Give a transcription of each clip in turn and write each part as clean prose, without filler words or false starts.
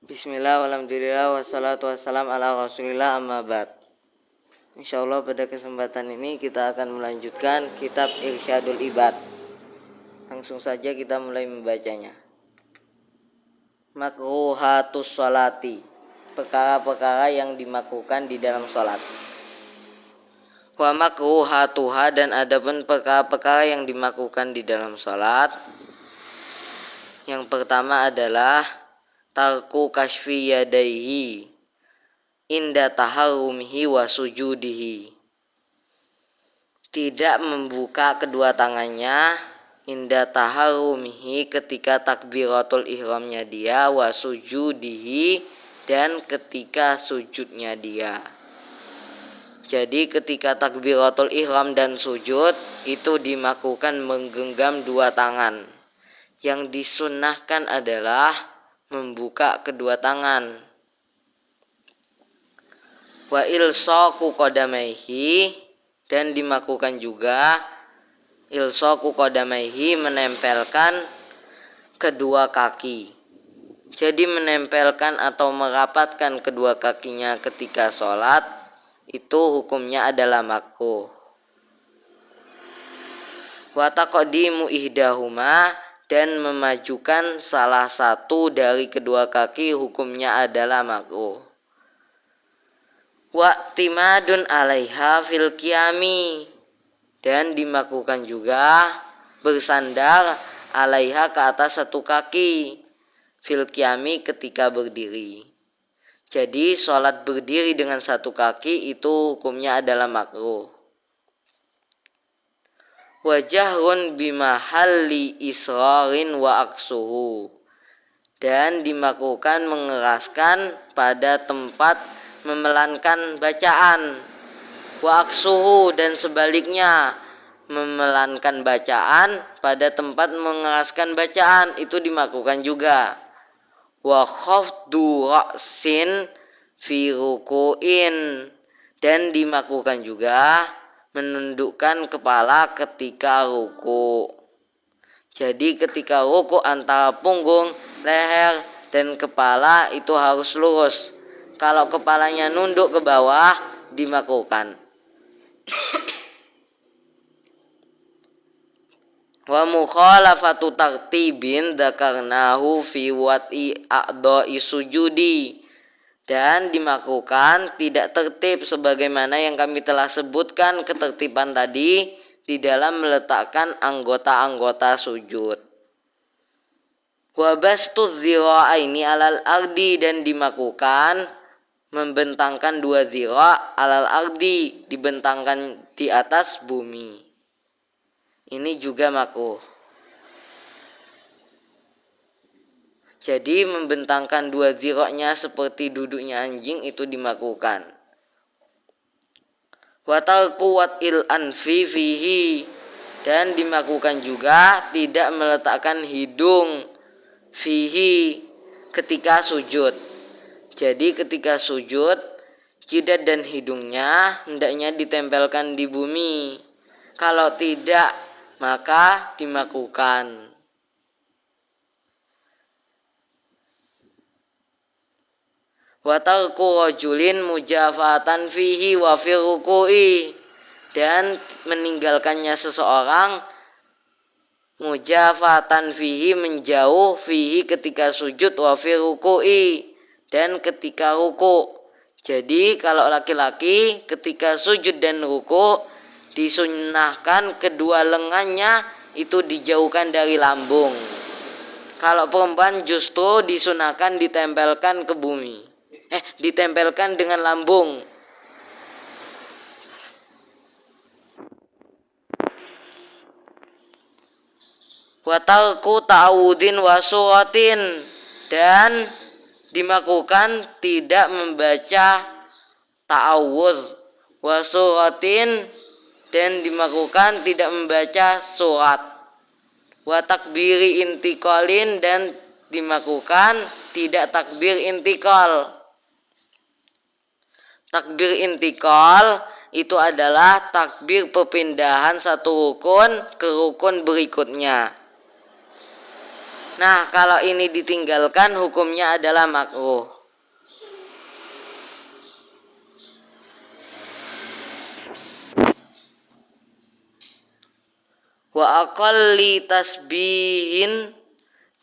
Bismillah, walhamdulillah, wassalatu wassalam ala rasulillah, amma ba'd. Insyaallah pada kesempatan ini kita akan melanjutkan kitab Irsyadul Ibad. Langsung saja kita mulai membacanya. Makruhatus sholati, perkara-perkara yang dimakruhkan di dalam sholat. Wa makruhatuha, dan adapun perkara-perkara yang dimakruhkan di dalam sholat. Yang pertama adalah tarku kashfi yadaihi inda taharrumihi wa sujudihi, tidak membuka kedua tangannya inda taharrumihi, ketika takbiratul ihramnya dia, wa sujudihi, dan ketika sujudnya dia. Jadi ketika takbiratul ihram dan sujud itu dimakruhkan menggenggam dua tangan. Yang disunnahkan adalah membuka kedua tangan. Wa ilsaqu qadamaihi, dan dimakruhkan juga ilsaqu qadamaihi, menempelkan kedua kaki. Jadi menempelkan atau merapatkan kedua kakinya ketika sholat itu hukumnya adalah makruh. Wa taqdimu ihdahuma, dan memajukan salah satu dari kedua kaki hukumnya adalah makruh. Wa timadun alaiha fil qiyami, dan dimakruhkan juga bersandar alaiha, ke atas satu kaki, fil qiyami, ketika berdiri. Jadi sholat berdiri dengan satu kaki itu hukumnya adalah makruh. Wajahrun bimahalli israrin wa aksuhu, dan dimakruhkan mengeraskan pada tempat memelankan bacaan, wa aksuhu, dan sebaliknya memelankan bacaan pada tempat mengeraskan bacaan itu dimakruhkan juga. Wa khafdu ra'sin fi ruku'in, dan dimakruhkan juga menundukkan kepala ketika ruku. Jadi ketika ruku antara punggung, leher, dan kepala itu harus lurus. Kalau kepalanya nunduk ke bawah dimakruhkan. Wa mukhalafatu tartibin dzakarnahu fi wat'i a'dha'i sujudi, dan dimakruhkan tidak tertib sebagaimana yang kami telah sebutkan ketertiban tadi di dalam meletakkan anggota-anggota sujud. Wa bastudz dzira'aini alal ardi, dan dimakruhkan membentangkan dua dzira' alal ardi, dibentangkan di atas bumi. Ini juga makruh. Jadi membentangkan dua dzira'nya seperti duduknya anjing itu dimakruhkan. Wa tarku wat'il anfi fihi, dan dimakruhkan juga tidak meletakkan hidung fihi ketika sujud. Jadi ketika sujud jidat dan hidungnya hendaknya ditempelkan di bumi. Kalau tidak maka dimakruhkan. Wa tarku rajulin mujafatan fihi wa fi ruku'i, dan meninggalkannya seseorang mujafatan fihi, menjauh, fihi ketika sujud, wa fi ruku'i, dan ketika ruku. Jadi kalau laki-laki ketika sujud dan ruku disunnahkan kedua lengannya itu dijauhkan dari lambung. Kalau perempuan justru disunahkan ditempelkan ke bumi. Ditempelkan dengan lambung. Wa tarku ta'awudin wa suratin, dan dimakruhkan tidak membaca ta'awudz wa suratin, dan dimakruhkan tidak membaca surat. Wa takbiri intiqalin, dan dimakruhkan tidak takbir intiqal. Takbir intikal itu adalah takbir perpindahan satu rukun ke rukun berikutnya. Nah, kalau ini ditinggalkan hukumnya adalah makruh. Wa aqalli tasbihin,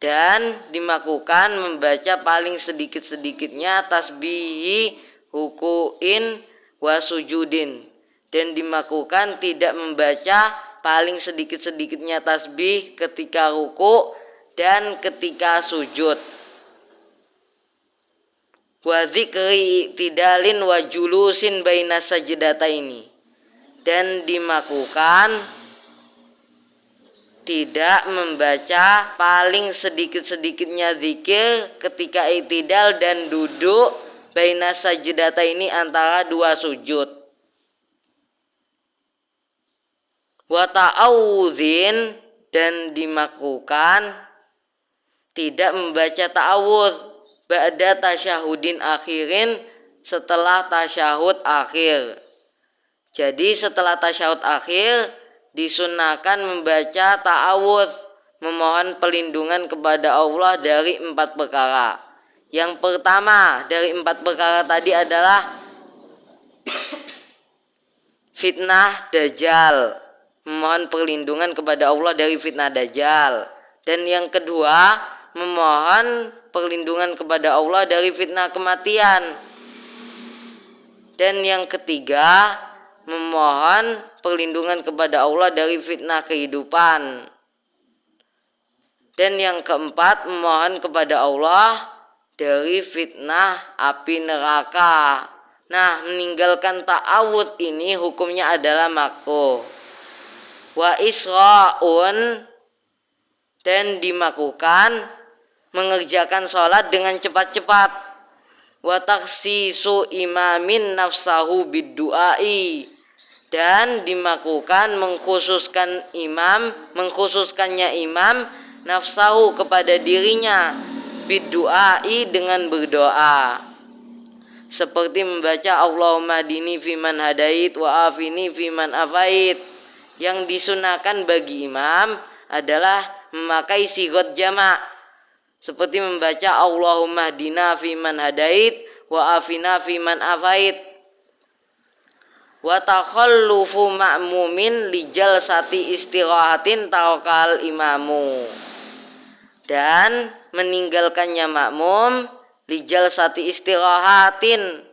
dan dimakruhkan membaca paling sedikit-sedikitnya tasbihi ruku'in wa sujudin, dan dimakruhkan tidak membaca paling sedikit-sedikitnya tasbih ketika ruku' dan ketika sujud. Wa dzikri i'tidalin wa julusin baina sajdataini, dan dimakruhkan tidak membaca paling sedikit-sedikitnya zikir ketika i'tidal dan duduk baina sajdataini antara dua sujud. Wa ta'awudzin, dan dimakruhkan tidak membaca ta'awudz ba'da tasyahudin akhirin, setelah tasyahud akhir. Jadi setelah tasyahud akhir disunahkan membaca ta'awudz, memohon perlindungan kepada Allah dari 4 perkara. Yang pertama dari 4 perkara tadi adalah fitnah dajjal, memohon perlindungan kepada Allah dari fitnah dajjal. Dan yang kedua, memohon perlindungan kepada Allah dari fitnah kematian. Dan yang ketiga, memohon perlindungan kepada Allah dari fitnah kehidupan. Dan yang keempat, memohon kepada Allah dari fitnah api neraka. Nah, meninggalkan ta'awudz ini hukumnya adalah makruh. Wa isra'un, dan dimakruhkan mengerjakan sholat dengan cepat-cepat. Wa takhsisu imamin nafsahu bid-du'ai, dan dimakruhkan mengkhususkannya imam nafsahu kepada dirinya bid-du'ai, dengan berdoa, seperti membaca Allahumma dini fiman hadait wa afini fiman afait. Yang disunahkan bagi imam adalah memakai sigot jamak, seperti membaca Allahumma dina fiman hadait wa afina fiman afait. Wa takhallufu ma'mumin lijal sati istirahatin tarakal imamu, dan meninggalkannya makmum lijal sati istirahatin,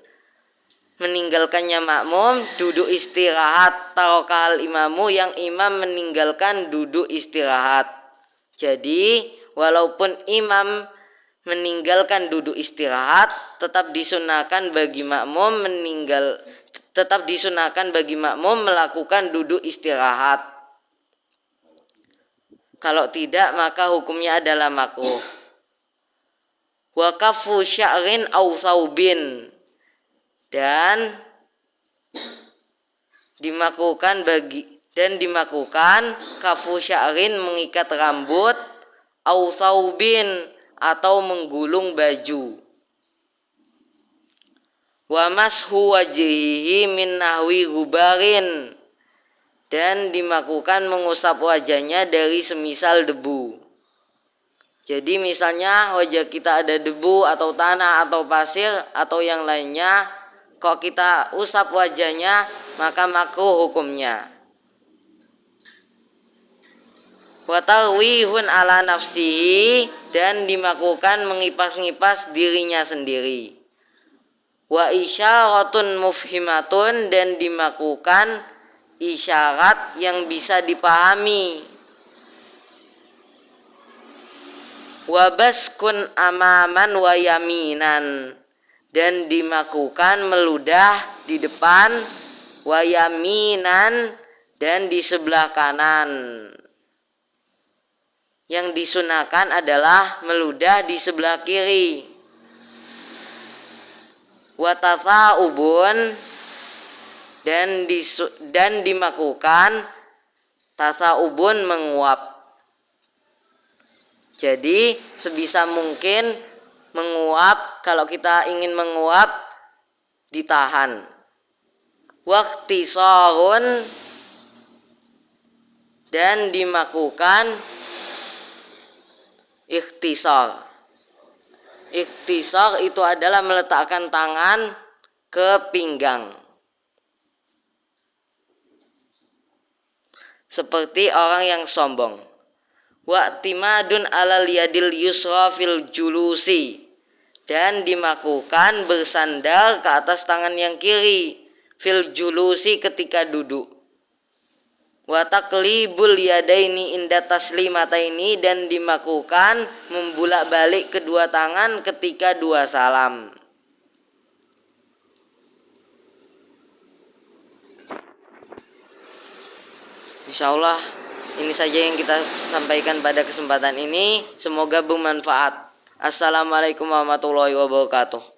meninggalkannya makmum duduk istirahat, tarakal imamu, yang imam meninggalkan duduk istirahat. Jadi walaupun imam meninggalkan duduk istirahat, tetap disunahkan bagi makmum melakukan duduk istirahat. Kalau tidak, maka hukumnya adalah makruh. Wa kafu sya'rin aw saubin, dan dimakruhkan kafu sya'rin, mengikat rambut, aw saubin, atau menggulung baju. Wa mashu wajhihi min nahwi gubarin, dan dimakruhkan mengusap wajahnya dari semisal debu. Jadi misalnya wajah kita ada debu atau tanah atau pasir atau yang lainnya, kalau kita usap wajahnya maka makruh hukumnya. Wa tarwihun ala nafsihi, dan dimakruhkan mengipas-ngipas dirinya sendiri. Wa isyaratun mufhimatun, dan dimakruhkan isyarat yang bisa dipahami. Wa baskun amaman wa yaminan, dan dimakruhkan meludah di depan, wa yaminan, dan di sebelah kanan. Yang disunahkan adalah meludah di sebelah kiri. Wa tatha'ubun, dan dimakruhkan tatha'ubun, menguap. Jadi sebisa mungkin menguap, kalau kita ingin menguap ditahan. Waqtisarun, dan dimakruhkan ikhtisar. Ikhtisar itu adalah meletakkan tangan ke pinggang. Seperti orang yang sombong. Wa'timadun alal yadil yusra fil julusi. Dan dimakruhkan bersandar ke atas tangan yang kiri fil julusi ketika duduk. Wa taqlibul yadaini inda taslimataini, dan dimakruhkan membulak-balik kedua tangan ketika dua salam. Insyaallah ini saja yang kita sampaikan pada kesempatan ini. Semoga bermanfaat. Assalamualaikum warahmatullahi wabarakatuh.